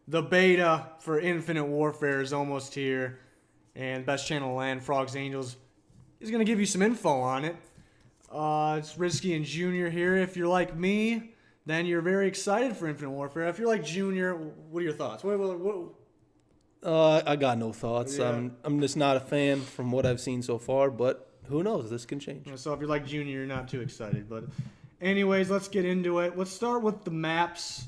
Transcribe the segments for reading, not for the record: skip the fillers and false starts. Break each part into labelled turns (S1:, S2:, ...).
S1: The beta for Infinite Warfare is almost here, and best channel in the land, Frogs Angels, is gonna give you some info on it. It's Risky and Junior here. If you're like me, then you're very excited for Infinite Warfare. If you're like Junior, what are your thoughts?
S2: I got no thoughts.
S1: Yeah.
S2: I'm just not a fan from what I've seen so far, but who knows? This can change.
S1: So if you're like Junior, you're not too excited. But anyways, let's get into it. Let's start with the maps.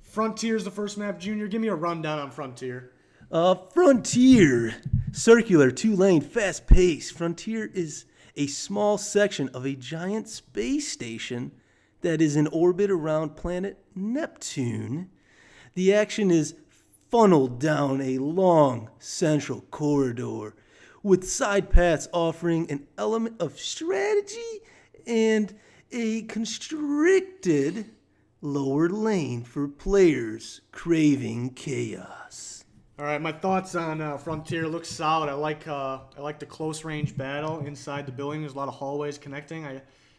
S1: Frontier's the first map. Junior, give me a rundown on Frontier.
S2: Frontier, circular, two-lane, fast-paced. Frontier is a small section of a giant space station that is in orbit around planet Neptune. The action is funneled down a long central corridor with side paths offering an element of strategy and a constricted lower lane for players craving chaos.
S1: All right, my thoughts on Frontier. Looks solid. I like the close range battle inside the building. There's a lot of hallways connecting.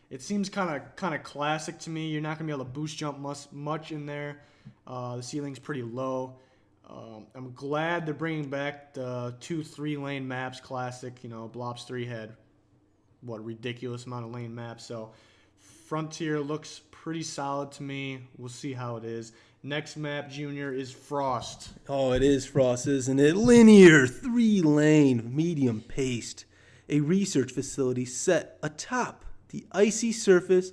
S1: It seems kind of classic to me. You're not gonna be able to boost jump much in there. The ceiling's pretty low. I'm glad they're bringing back the 2-3 lane maps. Classic. Blops 3 had ridiculous amount of lane maps. So Frontier looks pretty solid to me. We'll see how it is. Next map, Junior, is Frost.
S2: Oh, it is Frost, isn't it? Linear, three-lane, medium-paced. A research facility set atop the icy surface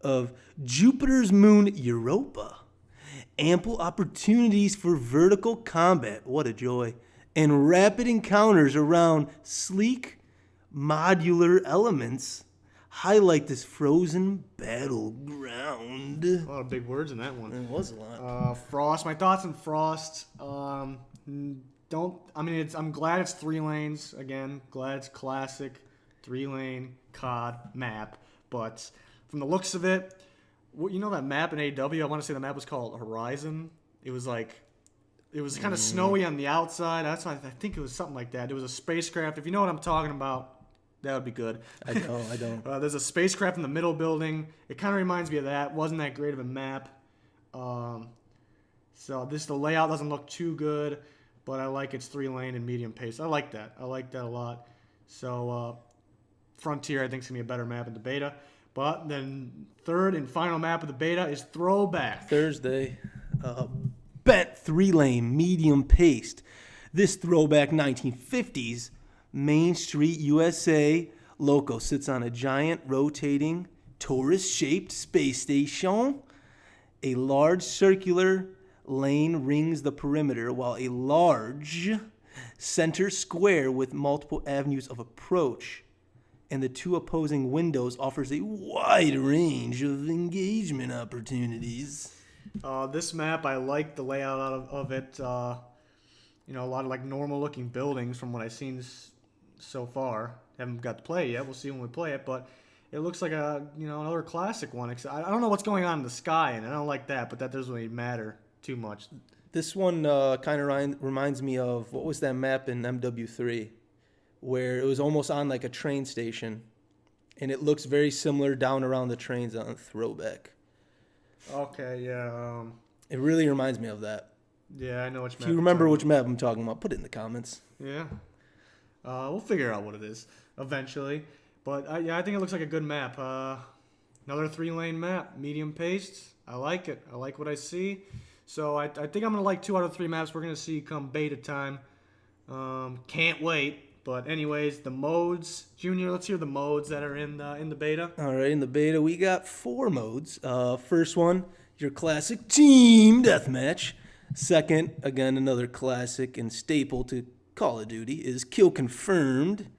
S2: of Jupiter's moon Europa. Ample opportunities for vertical combat, what a joy, and rapid encounters around sleek, modular elements highlight this frozen battleground.
S1: A lot of big words in that one.
S2: It was a lot.
S1: Frost. My thoughts on Frost. I'm glad it's 3 lanes again. Glad it's classic 3-lane COD map. But from the looks of it, that map in AW. I want to say the map was called Horizon. It was kind of snowy on the outside. That's why I think it was something like that. It was a spacecraft. If you know what I'm talking about, that would be good.
S2: I don't.
S1: There's a spacecraft in the middle building. It kind of reminds me of that. Wasn't that great of a map. So the layout doesn't look too good, but I like its 3-lane and medium pace. I like that. I like that a lot. So Frontier, I think, is going to be a better map in the beta. But then third and final map of the beta is Throwback.
S2: Thursday. Bent 3-lane, medium paced. This throwback 1950s Main Street, USA loco sits on a giant rotating torus-shaped space station. A large circular lane rings the perimeter, while a large center square with multiple avenues of approach and the 2 opposing windows offers a wide range of engagement opportunities.
S1: This map, I like the layout of it. A lot of normal looking buildings from what I've seen so far. Haven't got to play it yet. We'll see when we play it, but it looks like another classic one. I don't know what's going on in the sky, and I don't like that, but that doesn't really matter too much.
S2: This one kind of reminds me of, what was that map in MW3, where it was almost on like a train station, and it looks very similar down around the trains on Throwback.
S1: Okay, yeah.
S2: It really reminds me of that.
S1: Yeah, I know which map.
S2: If you remember which map I'm talking about, put it in the comments.
S1: Yeah. We'll figure out what it is eventually. But I think it looks like a good map. Another 3-lane map, medium paced. I like it. I like what I see. So I think I'm gonna like 2 out of 3 maps we're gonna see come beta time. Can't wait. But anyways, the modes, Junior. Let's hear the modes that are in the beta.
S2: All right, in the beta we got 4 modes. First one, your classic team deathmatch. Second, again another classic and staple to Call of Duty, is Kill Confirmed.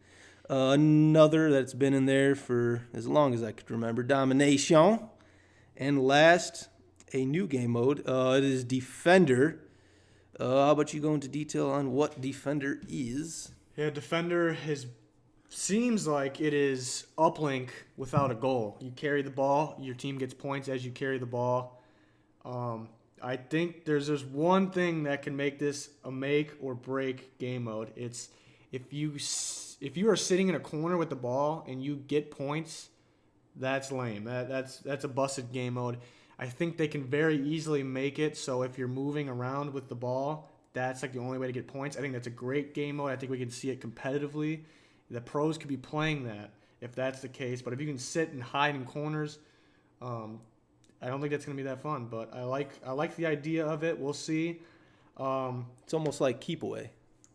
S2: Another that's been in there for as long as I could remember, Domination. And last, a new game mode. It is Defender. How about you go into detail on what Defender is?
S1: Yeah, Defender seems like it is uplink without a goal. You carry the ball, your team gets points as you carry the ball. I think there's one thing that can make this a make or break game mode. It's if you are sitting in a corner with the ball and you get points, that's lame. That's a busted game mode. I think they can very easily make it so if you're moving around with the ball, that's like the only way to get points. I think that's a great game mode. I think we can see it competitively. The pros could be playing that if that's the case. But if you can sit and hide in corners, I don't think that's going to be that fun. But I like the idea of it. We'll see.
S2: It's almost like keep away.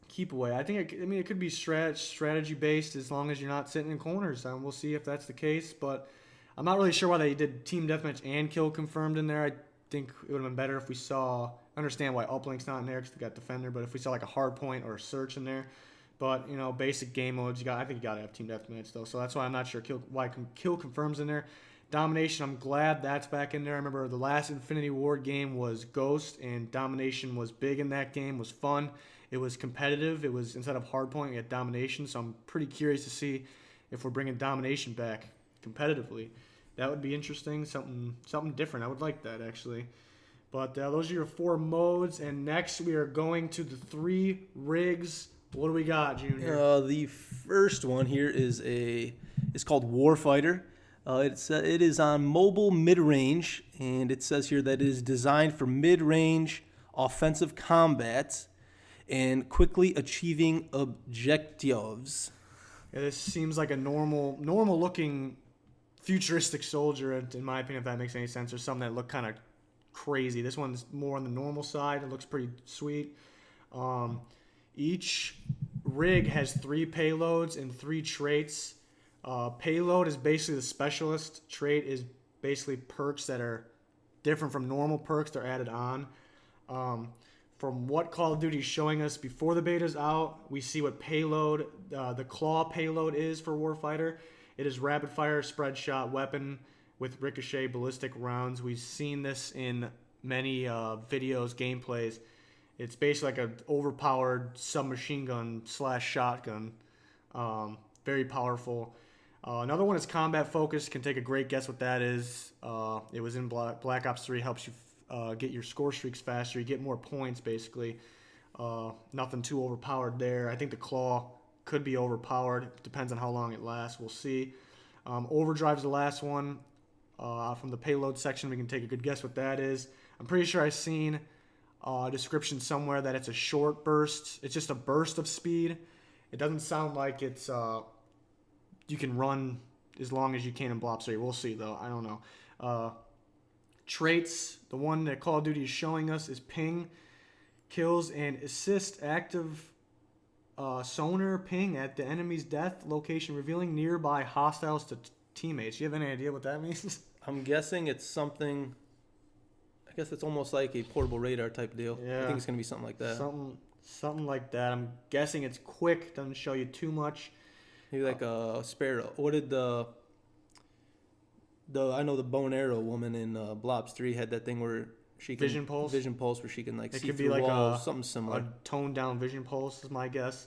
S1: Keep away. It could be strategy based as long as you're not sitting in corners. We'll see if that's the case. But I'm not really sure why they did team deathmatch and kill confirmed in there. I think it would have been better if we saw. Understand why uplink's not in there because they got defender. But if we saw like a hard point or a search in there. But basic game modes. I think you got to have team deathmatch though. So that's why I'm not sure why kill confirms in there. Domination, I'm glad that's back in there. I remember the last Infinity Ward game was Ghost, and Domination was big in that game, was fun. It was competitive. It was, instead of hardpoint, we had Domination, so I'm pretty curious to see if we're bringing Domination back competitively. That would be interesting, something different. I would like that, actually. But those are your 4 modes, and next we are going to the 3 rigs. What do we got, Junior?
S2: The first one here is called Warfighter. It is on mobile mid-range, and it says here that it is designed for mid-range offensive combat and quickly achieving objectives.
S1: Yeah, this seems like a normal-looking futuristic soldier, in my opinion, if that makes any sense, or something that look kind of crazy. This one's more on the normal side. It looks pretty sweet. Each rig has 3 payloads and 3 traits. Payload is basically the specialist. Trait is basically perks that are different from normal perks. They're added on. From what Call of Duty is showing us before the beta's out, we see what payload, the claw payload is for Warfighter. It is rapid fire spread shot weapon with ricochet ballistic rounds. We've seen this in many videos, gameplays. It's basically like an overpowered submachine gun / shotgun. Very powerful. Another one is combat focused. Can take a great guess what that is. It was in Black Ops 3. Helps you get your score streaks faster. You get more points, basically. Nothing too overpowered there. I think the claw could be overpowered. Depends on how long it lasts. We'll see. Overdrive's the last one. From the payload section, we can take a good guess what that is. I'm pretty sure I've seen a description somewhere that it's a short burst. It's just a burst of speed. It doesn't sound like it's you can run as long as you can in Blob 3. We'll see, though. I don't know. Traits, the one that Call of Duty is showing us is ping, kills, and assist active sonar ping at the enemy's death location, revealing nearby hostiles to teammates. You have any idea what that means?
S2: I'm guessing it's something. I guess it's almost like a portable radar type deal.
S1: Yeah.
S2: I think it's going to be something like that.
S1: Something like that. I'm guessing it's quick. Doesn't show you too much.
S2: Maybe like a sparrow. What did I know the bow and arrow woman in Blobs 3 had that thing where she can
S1: Vision pulse
S2: where she can like
S1: it
S2: see
S1: could
S2: through
S1: be like
S2: walls, something similar.
S1: A toned down vision pulse is my guess.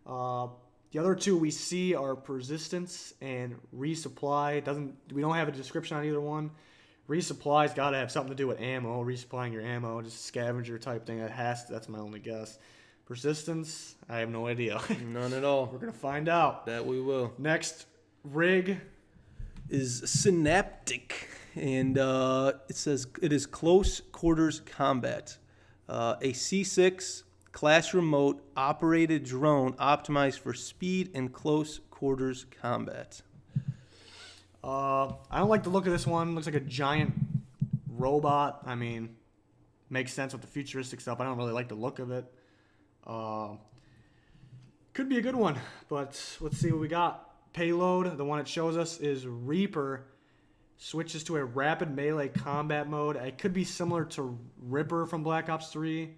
S1: The other 2 we see are persistence and resupply. We don't have a description on either one. Resupply's got to have something to do with ammo, resupplying your ammo, just scavenger type thing. That's my only guess. Persistence, I have no idea.
S2: None at all.
S1: We're gonna find out.
S2: That we will.
S1: Next rig
S2: is Synaptic, and it says it is close quarters combat. A C6 class remote operated drone optimized for speed and close quarters combat.
S1: I don't like the look of this one. Looks like a giant robot. I mean, makes sense with the futuristic stuff. I don't really like the look of it. Could be a good one, but let's see what we got. Payload, the one it shows us, is Reaper. Switches to a rapid melee combat mode. It could be similar to Ripper from Black Ops 3.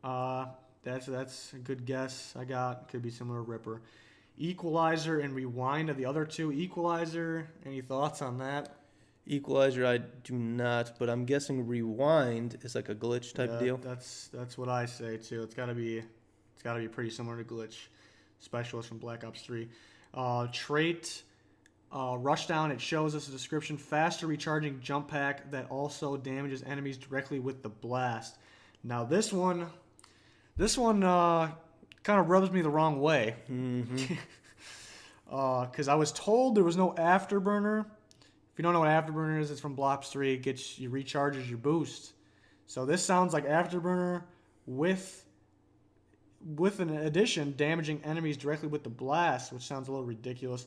S1: That's a good guess I got. Could be similar to Ripper. Equalizer and Rewind are the other 2. Equalizer, any thoughts on that?
S2: Equalizer, I do not, but I'm guessing Rewind is like a glitch type deal.
S1: That's what I say too. It's gotta be pretty similar to Glitch. Specialist from Black Ops 3. Trait, Rushdown. It shows us a description: faster recharging jump pack that also damages enemies directly with the blast. Now this one kind of rubs me the wrong way.
S2: Mm-hmm.
S1: Because I was told there was no afterburner If you don't know what Afterburner is, it's from Blops 3. It recharges your boost. So this sounds like Afterburner with an addition, damaging enemies directly with the blast, which sounds a little ridiculous.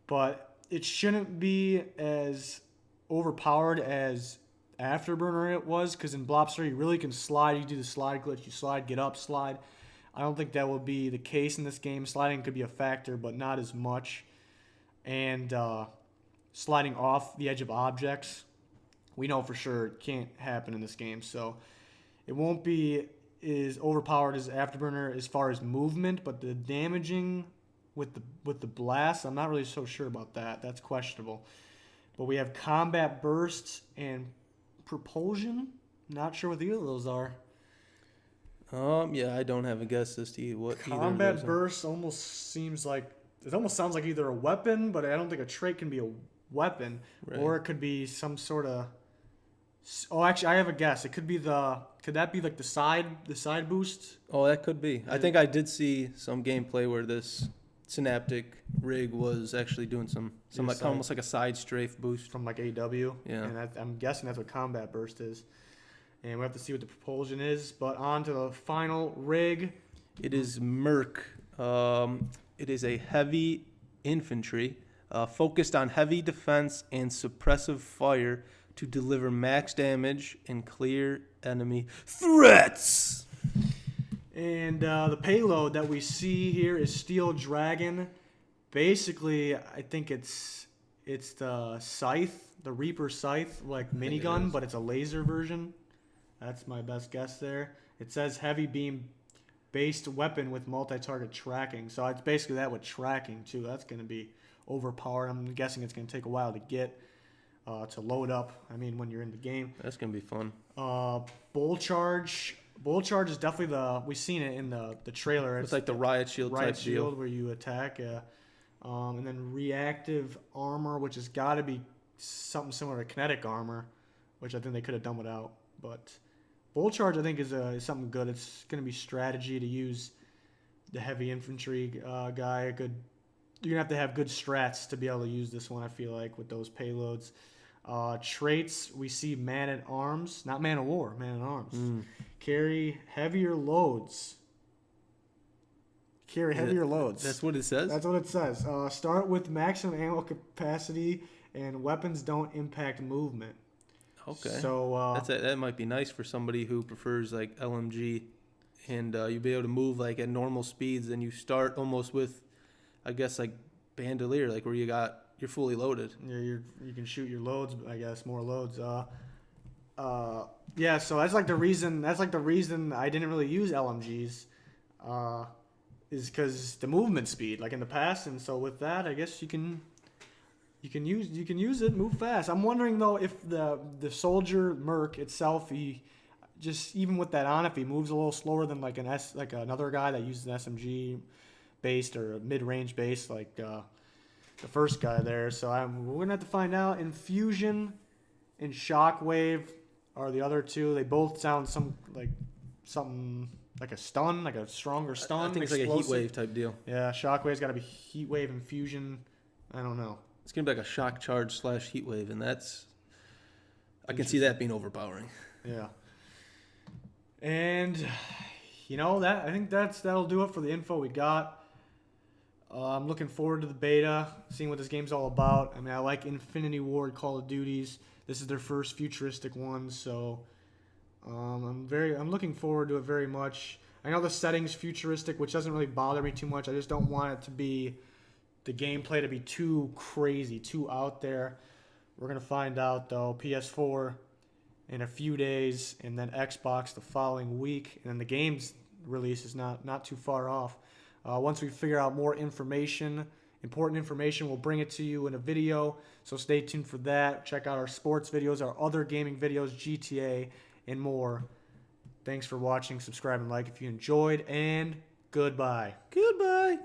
S1: But it shouldn't be as overpowered as Afterburner it was, because in Blops 3 you really can slide. You do the slide glitch, you slide, get up, slide. I don't think that will be the case in this game. Sliding could be a factor, but not as much. And sliding off the edge of objects, we know for sure it can't happen in this game. So it won't be as overpowered as Afterburner as far as movement, but the damaging with the blast, I'm not really so sure about that. That's questionable. But we have combat bursts and propulsion. Not sure what either of those are.
S2: Yeah, I don't have a guess as to what either of
S1: Combat
S2: those are.
S1: burst almost sounds like either a weapon, but I don't think a trait can be a weapon,
S2: Right.
S1: or it could be some sort of. Oh, actually, I have a guess. It could be Could that be like the side boost?
S2: Oh, that could be. I think I did see some gameplay where this Synaptic rig was actually doing some like
S1: side.
S2: almost like a side strafe boost.
S1: From like AW.
S2: Yeah.
S1: And I'm guessing that's what combat burst is. And we have to see what the propulsion is. But on to the final rig.
S2: It is Merc. It is a heavy infantry focused on heavy defense and suppressive fire to deliver max damage and clear enemy threats.
S1: And the payload that we see here is Steel Dragon. Basically, I think it's the Scythe, the Reaper Scythe, like
S2: think it
S1: minigun,
S2: is.
S1: but it's a laser version. That's my best guess there. It says heavy beam based weapon with multi-target tracking. So it's basically that with tracking too. That's going to be overpowered. I'm guessing it's going to take a while to get to load up. I mean, when you're in the game.
S2: That's gonna be fun.
S1: Bull Charge. Bull Charge is definitely we've seen it in the trailer.
S2: It's like the riot shield
S1: Riot
S2: type
S1: Shield
S2: deal.
S1: where you attack. And then Reactive Armor, which has got to be something similar to Kinetic Armor, which I think they could have done without. But Bull Charge, I think, is something good. It's going to be strategy to use the heavy infantry guy. You're going to have good strats to be able to use this one, I feel like, with those payloads. Traits, we see Man at Arms, not Man of War, Man at Arms. Carry heavier loads.
S2: That's what it says.
S1: That's what it says. Start with maximum ammo capacity, and weapons don't impact movement.
S2: Okay.
S1: So
S2: That might be nice for somebody who prefers like LMG, and you'll be able to move like at normal speeds. And you start almost with, I guess, like Bandolier, like where you're fully loaded.
S1: you can shoot your loads, I guess, more loads. Yeah. So that's like the reason. That's like the reason I didn't really use LMGs. Is because the movement speed, like in the past, and so with that, I guess you can use it, move fast. I'm wondering though if the soldier Merc itself, he just even with that on, if he moves a little slower than like another guy that uses an SMG based or a mid range based like the first guy there. So we're gonna have to find out. Infusion and Shockwave are the other two. They both sound something. Like a stun, like a stronger stun.
S2: I think it's like a heat wave type deal.
S1: Yeah, Shockwave's got to be heat wave infusion. I don't know.
S2: It's gonna be like a shock charge / heat wave, and I can see that being overpowering.
S1: Yeah. And I think that'll do it for the info we got. I'm looking forward to the beta, seeing what this game's all about. I mean, I like Infinity Ward Call of Duties. This is their first futuristic one, so I'm looking forward to it very much. I know the setting's futuristic, which doesn't really bother me too much. I just don't want it to be the gameplay to be too crazy, too out there. We're gonna find out though. PS4 in a few days, and then Xbox the following week, and then the game's release is not too far off. Once we figure out more information, important information, we'll bring it to you in a video. So stay tuned for that. Check out our sports videos, our other gaming videos, GTA, and more. Thanks for watching. Subscribe and like if you enjoyed, and goodbye.
S2: Goodbye.